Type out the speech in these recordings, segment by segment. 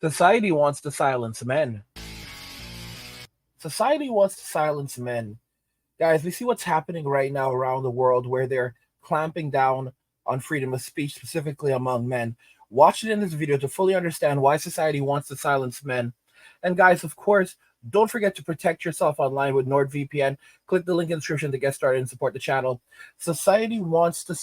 Society wants to silence men. Society wants to silence men. Guys, we see what's happening right now around the world where they're clamping down on freedom of speech, specifically among men. Watch it in this video to fully understand why society wants to silence men. And guys, of course, don't forget to protect yourself online with NordVPN. Click the link in the description to get started and support the channel. Society wants to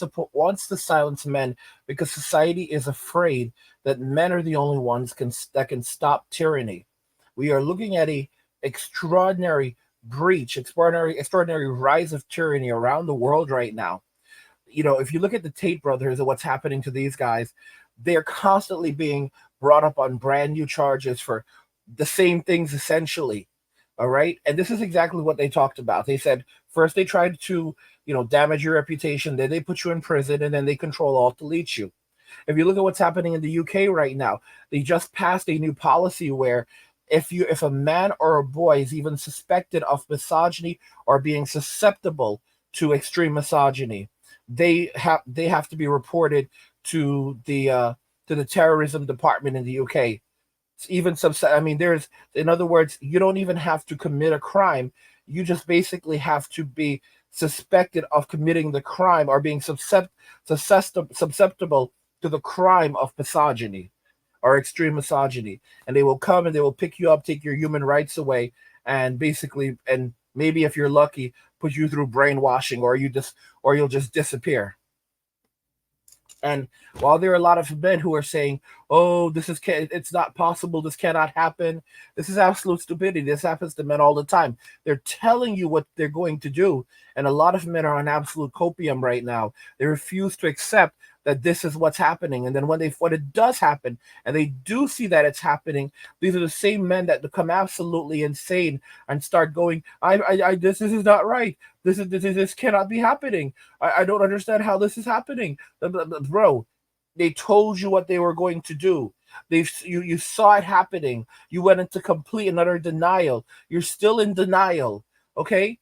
silence men because society is afraid that men are the only ones that can stop tyranny. We are looking at a extraordinary extraordinary rise of tyranny around the world right now. If you look at the Tate brothers and what's happening to these guys, they're constantly being brought up on brand new charges for the same things essentially. All right. And this is exactly what they talked about. They said first they tried to, damage your reputation, then they put you in prison, and then they control alt delete you. If you look at what's happening in the UK right now, they just passed a new policy where if a man or a boy is even suspected of misogyny or being susceptible to extreme misogyny, they have to be reported to the terrorism department in the UK. Even I mean, there's, in other words, you don't even have to commit a crime. You just basically have to be suspected of committing the crime or being susceptible to the crime of misogyny or extreme misogyny, and they will come and they will pick you up, take your human rights away, and basically, and maybe if you're lucky, put you through brainwashing, or you'll just disappear. And while there are a lot of men who are saying, "Oh, it's not possible. This cannot happen. This is absolute stupidity. This happens to men all the time." They're telling you what they're going to do, and a lot of men are on absolute copium right now. They refuse to accept that this is what's happening. And then when it does happen, and they do see that it's happening, these are the same men that become absolutely insane and start going, This is not right. This cannot be happening. I don't understand how this is happening." Bro, they told you what they were going to do. You saw it happening. You went into complete and utter denial. You're still in denial. Okay?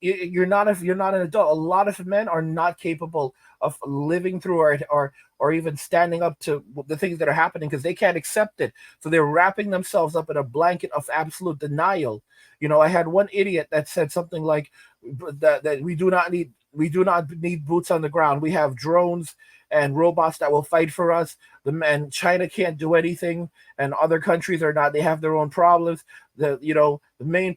You're not an adult. A lot of men are not capable of living through or even standing up to the things that are happening because they can't accept it. So they're wrapping themselves up in a blanket of absolute denial. I had one idiot that said something like that we do not need boots on the ground. We have drones and robots that will fight for us. And China can't do anything, and other countries are not. They have their own problems. The main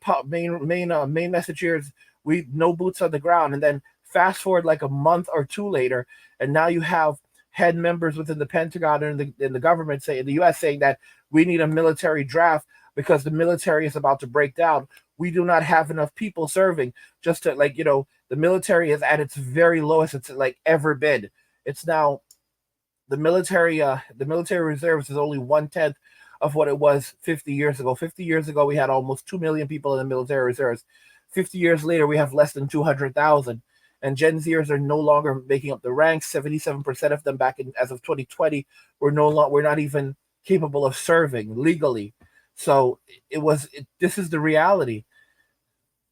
message here is we no boots on the ground. And then fast forward like a month or two later, and now you have head members within the Pentagon and in the government in the U.S. saying that we need a military draft because the military is about to break down. We do not have enough people serving. Just to the military is at its very lowest it's like ever been. It's now the military reserves is only 1/10 of what it was 50 years ago. 50 years ago, we had almost 2 million people in the military reserves. 50 years later, we have less than 200,000. And Gen Zers are no longer making up the ranks. 77% of them as of 2020 we're not even capable of serving legally. So this is the reality.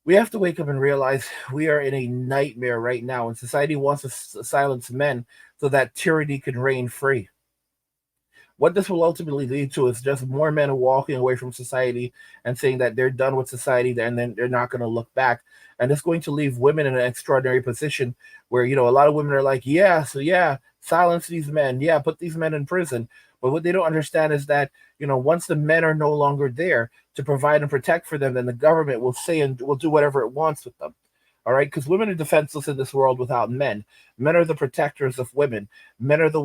We have to wake up and realize we are in a nightmare right now, and society wants to silence men so that tyranny can reign free. What this will ultimately lead to is just more men walking away from society and saying that they're done with society, and then they're not going to look back. And it's going to leave women in an extraordinary position where, a lot of women are like, yeah, silence these men. Yeah, put these men in prison. But what they don't understand is that, once the men are no longer there to provide and protect for them, then the government will say and will do whatever it wants with them. All right, because women are defenseless in this world without men. Men are the protectors of women. Men are the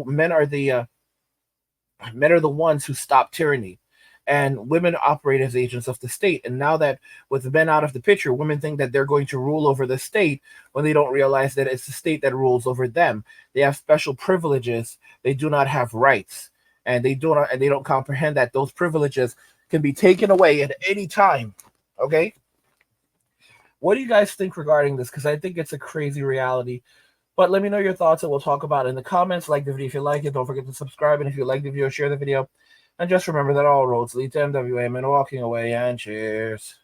ones who stop tyranny, and women operate as agents of the state. And now that with men out of the picture, women think that they're going to rule over the state when they don't realize that it's the state that rules over them. They have special privileges. They do not have rights, and they don't comprehend that those privileges can be taken away at any time. Okay, what do you guys think regarding this? Because I think it's a crazy reality. But let me know your thoughts, and we'll talk about it in the comments. Like the video if you like it. Don't forget to subscribe. And if you like the video, share the video. And just remember that all roads lead to MWM and walking away. And cheers.